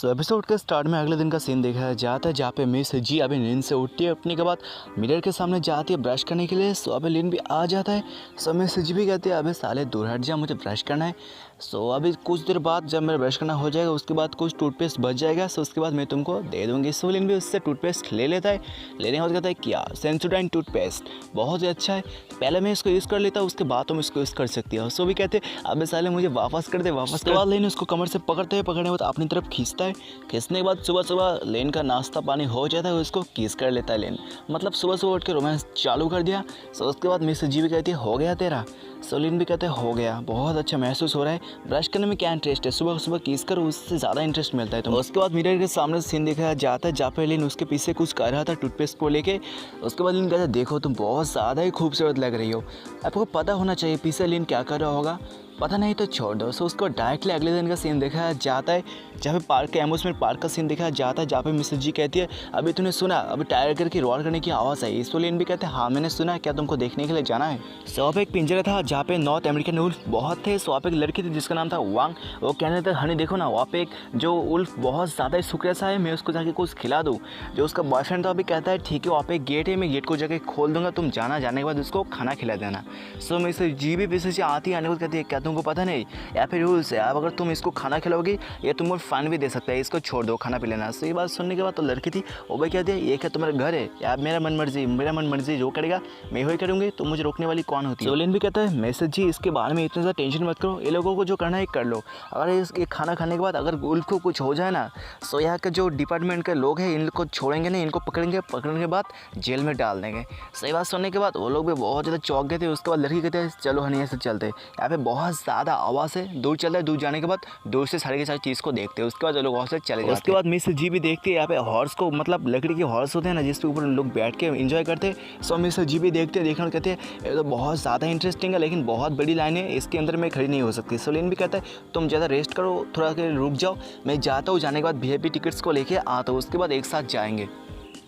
तो एपिसोड के स्टार्ट में अगले दिन का सीन देखा जाता है जहाँ पे मिस जी अभी नींद से उठती है। उठने के बाद मिरर के सामने जाती है ब्रश करने के लिए। सो अभी लिन भी आ जाता है। सो मिस जी भी कहती है अबे साले दूर हट जा, मुझे ब्रश करना है। सो अभी कुछ देर बाद जब मेरा ब्रश करना हो जाएगा उसके बाद कुछ टूथपेस्ट बच जाएगा। सो उसके बाद मैं तुमको दे दूँगी। सो लिन भी उससे टूथपेस्ट ले लेता है। लेने के बाद कहता है क्या सेंसोडाइन टूथपेस्ट बहुत ही अच्छा है, पहले मैं इसको यूज़ कर लेता हूँ उसके बाद तुम इसको यूज़ कर सकती हो। सो भी कहते हैं अबे साले मुझे वापस कर दे वापस। के बाद लेन उसको कमर से पकड़ते के बाद अपनी तरफ खींचता है। खींचने के बाद सुबह सुबह लेन का नाश्ता पानी हो जाता है, उसको किस कर लेता है लेन। मतलब सुबह सुबह उठ के रोमांस चालू कर दिया। सो उसके बाद मिस जी भी कहती है हो गया तेरा। सो लिन भी कहते हैं हो गया, बहुत अच्छा महसूस हो रहा है। ब्रश करने में क्या इंटरेस्ट है, सुबह सुबह किस कर उससे ज़्यादा इंटरेस्ट मिलता है। तो उसके बाद मिरर के सामने सीन देखा जाता है जहाँ पे लिन उसके पीछे कुछ कर रहा था टूथपेस्ट को लेके। उसके बाद लिन कहता है देखो तुम बहुत ज़्यादा ही खूबसूरत लग रही हो। आपको पता होना चाहिए पीछे लिन क्या कर रहा होगा, पता नहीं तो छोड़ दो। सो उसको डायरेक्टली अगले दिन का सीन देखा जाता है जहाँ पे पार्क के एम्यूजमेंट पार्क का सीन देखा जाता है जहाँ पे मिसेस जी कहती है अभी तूने सुना अभी टायर करके रोल करने की आवाज़ आई। इसको लिन भी कहते हैं हाँ मैंने सुना, क्या तुमको देखने के लिए जाना है। सो वहाँ पे एक पिंजरा था जहाँ पे नॉर्थ अमेरिकन उल्फ बहुत थे। सो वहाँ पे एक लड़की थी जिसका नाम था वांग। वो कहने लगा हनी देखो ना वहाँ पे एक जो उल्फ बहुत ज़्यादा शुक्र सा है, मैं उसको जाके कुछ खिला दूँ। जो उसका बॉयफ्रेंड था अभी कहता है ठीक है वहाँ पे गेट है, मैं गेट को जाके खोल दूँगा, तुम जाना, जाने के बाद उसको खाना खिला देना। सो मिसेस जी भी पीछे से आती है, आने को कहती है क्या तुमको पता नहीं या फिर रूल्स है, अब अगर तुम इसको खाना खिलाओगी ये तुमको फाइन भी दे सकता है, इसको छोड़ दो खाना पी लेना। सो ये बात सुनने के बाद तो लड़की थी वो भाई कहती है ये क्या तुम्हारा घर है यार, मेरा मन मर्जी जो करेगा मैं वही करूँगी, तो मुझे रोकने वाली कौन होती है। सोलिन भी कहता है मैसेज जी इसके बारे में इतना ज़्यादा टेंशन मत करो, ये लोगों को जो करना है कर लो। अगर ये खाना खाने के बाद अगर उल्फ को कुछ हो जाए ना, सो यहाँ के जो डिपार्टमेंट के लोग हैं इनको छोड़ेंगे नहीं, इनको पकड़ने के बाद जेल में डाल देंगे। सही बात सुनने के बाद वो लोग भी बहुत ज़्यादा चौंक गए थे। उसके बाद लड़की कहते हैं चलो हनी ऐसे चलते, यहाँ पे बहुत ज़्यादा आवाज़ है, दूर चलता है, दूर जाने के बाद दूर से सारी की सारी चीज़ को देखते हैं। उसके बाद वो लोग वहाँ से चले जाते हैं। उसके बाद मिस जी भी देखते हैं यहाँ पे हॉर्स को, मतलब लकड़ी के हॉर्स होते हैं ना जिसके ऊपर लोग बैठ के एंजॉय करते हैं। सो मिस जी भी देखते हैं, देखना कहते हैं ये तो बहुत ज़्यादा इंटरेस्टिंग है लेकिन बहुत बड़ी लाइन है, इसके अंदर मैं खड़ी नहीं हो सकती। सो लिन भी कहता है तुम ज़्यादा रेस्ट करो, थोड़ा रुक जाओ, मैं जाता हूँ, जाने के बाद VIP टिकट्स को लेके आता हूँ, उसके बाद एक साथ जाएंगे।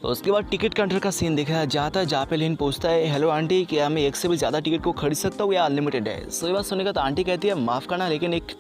तो उसके बाद टिकट काउंटर का सीन दिखाया जाता है जहाँ पे लिन पूछता है हेलो आंटी क्या मैं एक से भी ज़्यादा टिकट को खरीद सकता हूँ या अनलिमिटेड है। सो ये बात सुनने का तो आंटी कहती है माफ़ करना लेकिन एक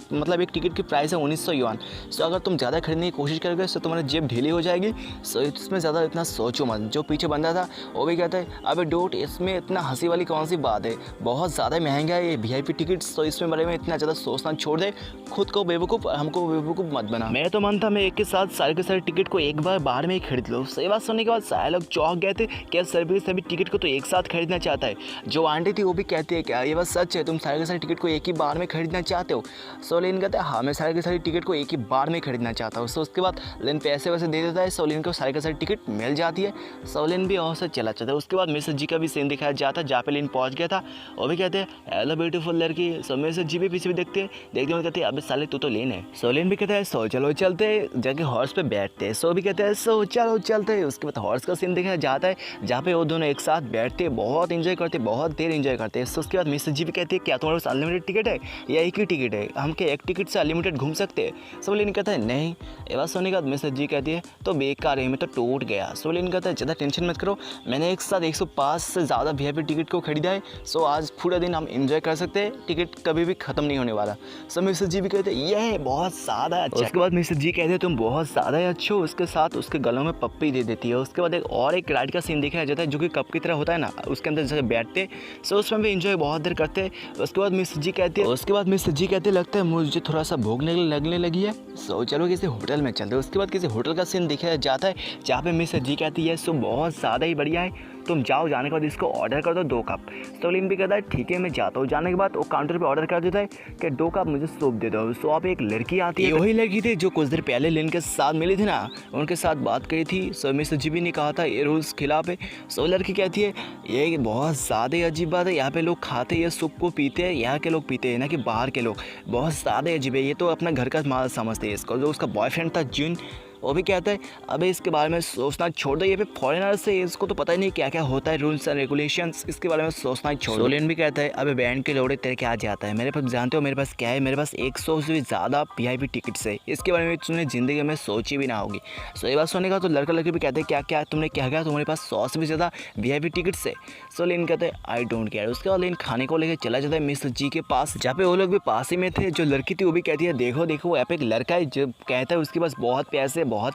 टिकट की प्राइस है 1900 युआन। सो अगर तुम ज़्यादा खरीदने की कोशिश करोगे तो तुम्हारी जेब ढीली हो जाएगी। सो इसमें ज़्यादा इतना सोचो मत। जो पीछे बंदा था वो भी कहता है अबे डोट इसमें इतना हंसी वाली कौन सी बात है, बहुत ज़्यादा महंगा है ये VIP टिकट्स, तो इसमें बारे में इतना ज़्यादा सोचना छोड़ दे, खुद को बेवकूफ़ हमको बेवकूफ़ मत बना। मैं तो मानता मैं एक के साथ सारे टिकट को एक बार बाहर में ही खरीद लो। सही बात सुनने के बाद सारे लोग चौंक गए थे क्या सभी टिकट को तो एक साथ खरीदना चाहता है। जो आंटी थी वो भी कहती है क्या ये बात सच है, तुम सारे के सारे टिकट को एक ही बार में खरीदना चाहते हो। सो लिन कहता है हाँ मैं सारे के सारे टिकट को एक ही बार में खरीदना चाहता हूँ। सो उसके बाद लिन पैसे वैसे दे देता है, सो लिन को सारे के सारे टिकट मिल जाती है। सो लिन भी वहाँ से चला जाता है। उसके बाद मिसेस जी का भी सीन दिखाया जाता है जहाँ पे लिन पहुँच गया था। वो भी कहते हैं हेलो ब्यूटीफुल लड़की। सो मिसेस जी भी पीछे भी देखते हैं कहते हैं अबे साले तू तो लिन है। सो लिन भी कहता है सो चलो चलते, जाके हॉर्स पे बैठते हैं। सो भी कहते हैं सो चलो चलते हैं। उसके बाद हॉर्स का सीन दिखाया जाता है जहाँ पे वो दोनों एक साथ बैठते बहुत इंजॉय करते, बहुत देर इंजॉय करते हैं। सो उसके बाद मिसेस जी भी कहती है क्या तुम्हारे पास अनलिमिटेड टिकट है या एक ही टिकट है, हम क्या एक टिकट से अनलिमिटेड घूम सकते हैं। सो लिन कहता है नहीं। ये बात सुनने के बाद मिसेस जी कहती है तो बेकार है, मैं तो टूट गया। सो लिन कहता है ज़्यादा टेंशन मत करो, मैंने एक साथ 105 से ज़्यादा VIP टिकट को खरीदा है। सो आज पूरा दिन हम इंजॉय कर सकते हैं, टिकट कभी भी ख़त्म नहीं होने वाला। सो मिसेस जी भी कहते हैं ये बहुत ज़्यादा अच्छा। उसके बाद मिसेस जी कहते हैं तुम बहुत ज़्यादा ही अच्छे हो। उसके साथ उसके गलों में पप्पी दे देती है। उसके बाद एक राइड का सीन दिखाया जाता है जो कि कप की तरह होता है ना, उसके अंदर जैसे बैठते। सो उसमें भी इंजॉय बहुत देर करते। उसके बाद मिसेस जी कहती है लगता है मुझे थोड़ा सा भूख लगने लगी है, सो चलो किसी होटल में चलते। उसके बाद किसी होटल का सीन दिखाया जाता है जहाँ पे मिसेस जी कहती है सो बहुत ज़्यादा ही बढ़िया है, तुम जाओ, जाने के बाद इसको ऑर्डर कर दो 2 कप। सो लिन भी कहता है ठीक है मैं जाता हूँ। जाने के बाद वो काउंटर पे ऑर्डर कर देता है कि 2 कप मुझे सूप दे दो। सो आप एक लड़की आती है, वही लड़की थी जो कुछ देर पहले लिन के साथ मिली थी ना, उनके साथ बात करी थी। सो मिसेस जी भी ने कहा था ये रूल्स खिलाफ है। सो लड़की कहती है ये बहुत ज़्यादा अजीब बात है, यहाँ पे लोग खाते हैं ये सूप को पीते हैं, यहाँ के लोग पीते हैं ना कि बाहर के लोग, बहुत ज़्यादा अजीब है, ये तो अपना घर का माल समझते हैं इसको। जो उसका बॉयफ्रेंड था जिन, वो भी कहता है अबे इसके बारे में सोचना छोड़ दो, ये पे फॉरेनर्स है, इसको तो पता ही नहीं क्या क्या होता है रूल्स एंड रेगुलेशंस, इसके बारे में सोचना ही छोड़ दो। सोलिन भी कहता है अबे बैंड के लोड़े तेरे क्या जाता है, मेरे पास जानते हो मेरे पास क्या है, मेरे पास 100 से भी ज़्यादा VIP टिकट्स है, इसके बारे में तुमने ज़िंदगी में सोची भी ना होगी। सो ये बात सुनने का तो लड़का लड़की भी कहते हैं क्या क्या तुमने क्या कहा, तुम्हारे पास 100 से भी ज़्यादा VIP टिकट्स है। सो लिन कहते हैं आई डोंट केयर। उसके बाद लिन खाने को लेकर चला जाता है मिस्टर जी के पास, जहाँ पे वो लोग भी पास ही में थे। जो लड़की थी वो भी कहती है देखो देखो वो यहाँ पे एक लड़का है जो कहता है उसके पास बहुत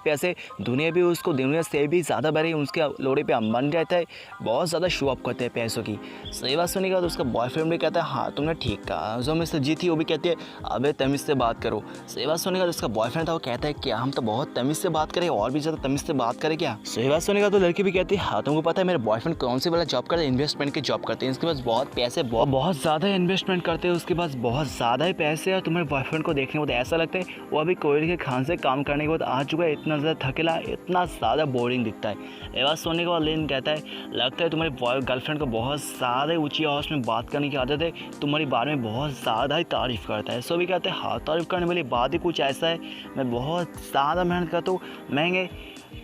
पैसे, दुनिया भी उसको दुनिया से भी ज़्यादा बड़ी उसके लोड़े पे मन रहता है, बहुत ज़्यादा शो अप करते हैं पैसों की। सही बात सुनने के बाद उसका बॉयफ्रेंड भी कहता है हाँ तुमने ठीक कहा। जो मिस्टर जी थी वो भी कहती है अबे तमीज़ से बात करो। सही बात सुनने के बाद उसका बॉयफ्रेंड था वो कहता है क्या हम तो बहुत तमीज़ से बात करें, और भी ज़्यादा तमीज़ से बात करें क्या। सही बात सुनने के बाद तो लड़की भी कहती है हाँ तुमको पता है मेरे बॉयफ्रेंड कौन से वाला जॉब करते हैं, इन्वेस्टमेंट की जॉब करते हैं, इसके पास बहुत पैसे बहुत ज़्यादा इन्वेस्टमेंट करते हैं, उसके पास बहुत ज़्यादा ही पैसे है। और तुम्हारे बॉयफ्रेंड को देखने के बाद ऐसा लगता है वो अभी कोयले के खान से काम करने के बाद आ चुका है, इतना ज़्यादा थकेला, इतना ज़्यादा बोरिंग दिखता है। ये बात सुनने के बाद लिन कहता है लगता है तुम्हारी गर्लफ्रेंड को बहुत ज़्यादा ऊँची आवाज़ में बात करने की आदत है, तुम्हारी बारे में बहुत ज़्यादा ही तारीफ़ करता है। सो भी कहते हैं हाँ तारीफ़ करने वाली बात ही कुछ ऐसा है, मैं बहुत ज़्यादा मेहनत करता हूँ, महंगे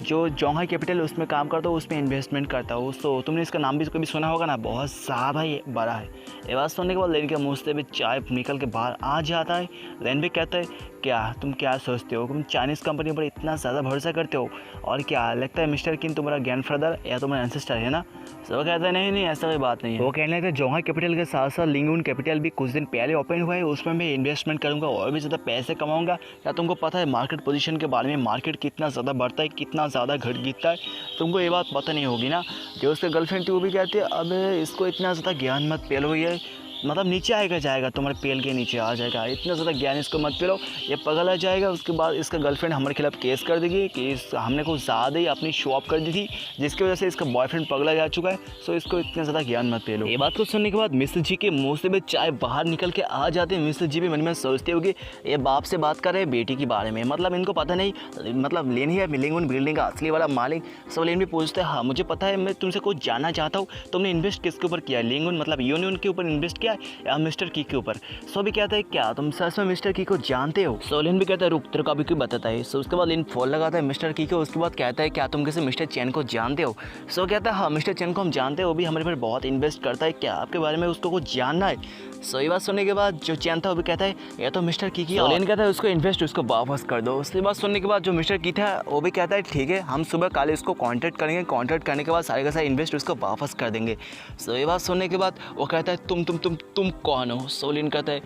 जो जोंगहाई कैपिटल उसमें काम करता हूँ, उसमें इन्वेस्टमेंट करता हूँ। तो तुमने इसका नाम भी कभी सुना होगा ना, बहुत ज़्यादा ही बड़ा है। ये बात सुनने के बाद लेन के मुँह से भी चाय निकल के बाहर आ जाता है। लेन भी कहता है क्या तुम क्या सोचते हो, तुम चाइनीज़ कंपनी पर इतना ज़्यादा भरोसा करते हो, और क्या लगता है मिस्टर किन तुम्हारा ग्रैंडफादर या तुम्हारा एंसेस्टर है ना। सब कहता है नहीं ऐसा कोई बात नहीं है। वो कहने लगे जोंगहाई कैपिटल के साथ साथ लिंगुन कैपिटल भी कुछ दिन पहले ओपन हुआ है, उसमें मैं इन्वेस्टमेंट करूँगा और भी ज़्यादा पैसे कमाऊँगा। क्या तुमको पता है मार्केट पोजीशन के बारे में, मार्केट कितना ज़्यादा बढ़ता है कितना ज़्यादा घट गिरता है, तुमको ये बात पता नहीं होगी ना। जो उसके गर्लफ्रेंड थी वो भी कहती है अब इसको इतना ज़्यादा ज्ञान मत पेलो, ये मतलब नीचे आएगा जाएगा, तुम्हारे पेल के नीचे आ जाएगा, इतना ज़्यादा ज्ञान इसको मत पिलो, ये पगला जाएगा। उसके बाद इसका गर्लफ्रेंड हमारे खिलाफ केस कर देगी कि हमने कुछ ज़्यादा ही अपनी शो ऑफ कर दी थी, जिसकी वजह से इसका बॉयफ्रेंड पगला जा चुका है। सो इसको इतना ज़्यादा ज्ञान मत पिलो। ये बात को सुनने के बाद मिस्टर जी के मुँह से भी चाय बाहर निकल के आ जाते हैं। मिस्टर जी भी मन में सोचते होगी ये बाप से बात कर रहे हैं बेटी के बारे में, मतलब इनको पता नहीं, मतलब लेन ही है लिंगुन बिल्डिंग का असली वाला मालिक। सो लेन भी पूछते हैं हाँ मुझे पता है, मैं तुमसे कुछ जानना चाहता हूँ, तुमने इन्वेस्ट किसके ऊपर किया, लिंगुन मतलब यूनियन के ऊपर इन्वेस्ट किया या मिस्टर की के ऊपर। सो भी कहता है क्या तुम सच में मिस्टर की को जानते हो। सो लिन भी कहता है रुक तेरे को अभी क्यों बताता है। सो उसके बाद लिन फोन लगाता है मिस्टर की को, उसके बाद कहता है क्या तुम किसी मिस्टर चैन को जानते हो। सो कहता है हाँ मिस्टर चैन को हम जानते हैं, वो भी हमारे पर बहुत इन्वेस्ट करता है, क्या आपके बारे में उसको कुछ जानना है। सो ये बात सुनने के बाद जो चैन था वो भी कहता है ये तो मिस्टर की है। लिन कहता है उसको इन्वेस्ट उसको वापस कर दो। उसके बाद सुनने के बाद जो मिस्टर की था वो भी कहता है ठीक है हम सुबह काले उसको कॉन्टैक्ट करेंगे, कॉन्टैक्ट करने के बाद सारे का सारा इन्वेस्ट उसको वापस कर देंगे। सो ये बात सुनने के बाद वो कहता है तुम कौन हो। सो लिन कहता है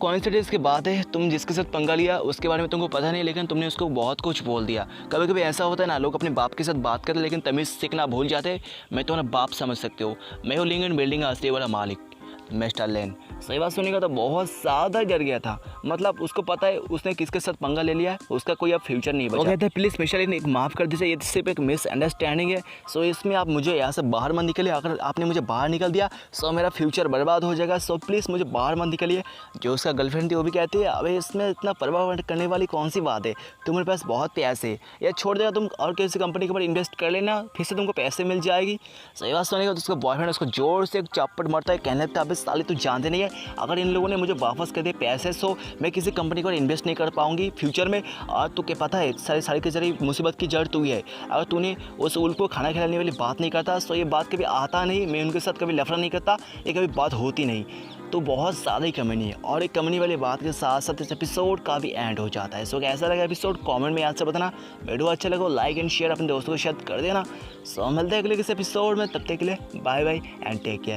कॉन्सिडेंस की बात है, तुम जिसके साथ पंगा लिया उसके बारे में तुमको पता नहीं, लेकिन तुमने उसको बहुत कुछ बोल दिया। कभी कभी ऐसा होता है ना, लोग अपने बाप के साथ बात करते लेकिन तमीज़ सीखना भूल जाते। मैं तुम्हारा बाप समझ सकते हो, मैं हूँ लिंगन बिल्डिंग का असली वाला मालिक मिस्टर लेन। सही बात सुनने का तो बहुत ज़्यादा डर गया था, मतलब उसको पता है उसने किसके साथ पंगा ले लिया है, उसका कोई अब फ्यूचर नहीं बचा। वो कहते हैं प्लीज़ मिस्टर लेन एक माफ़ कर दीजिए, ये सिर्फ एक मिसअंडरस्टैंडिंग है। सो इसमें आप मुझे यहाँ से बाहर मत निकलिए, अगर आपने मुझे बाहर निकल दिया सो मेरा फ्यूचर बर्बाद हो जाएगा। सो प्लीज़ मुझे बाहर मत निकलिए। जो उसका गर्लफ्रेंड थी वो भी कहती है अबे इसमें इतना परवाह करने वाली कौन सी बात है, तुम्हारे पास बहुत पैसे, या छोड़ देगा तुम और किसी कंपनी के ऊपर इन्वेस्ट कर लेना, फिर से तुमको पैसे मिल जाएगी। सही बात सुनेगा तो उसका बॉयफ्रेंड उसको जोर से एक चप्पट मारता है, कहने लगता है अबे साले तू जानते नहीं है, अगर इन लोगों ने मुझे वापस कर दिए पैसे सो मैं किसी कंपनी को इन्वेस्ट नहीं कर पाऊंगी फ्यूचर में। और तो क्या पता है सारी की सारी मुसीबत की जड़ तू ही है, अगर तूने उस उल को खाना खिलाने वाली बात नहीं करता सो ये बात कभी आता नहीं, मैं उनके साथ कभी लफड़ा नहीं करता, ये कभी बात होती नहीं। तो बहुत ज़्यादा ही कमी है, और एक कमी वाली बात के साथ साथ इस एपिसोड का भी एंड हो जाता है। सो कैसा लगा एपिसोड कमेंट में याद से बताना, वीडियो अच्छा लगा लाइक एंड शेयर अपने दोस्तों के साथ कर देना। सो मिलते हैं अगले किसी एपिसोड में, तब तक के लिए bye bye and take care.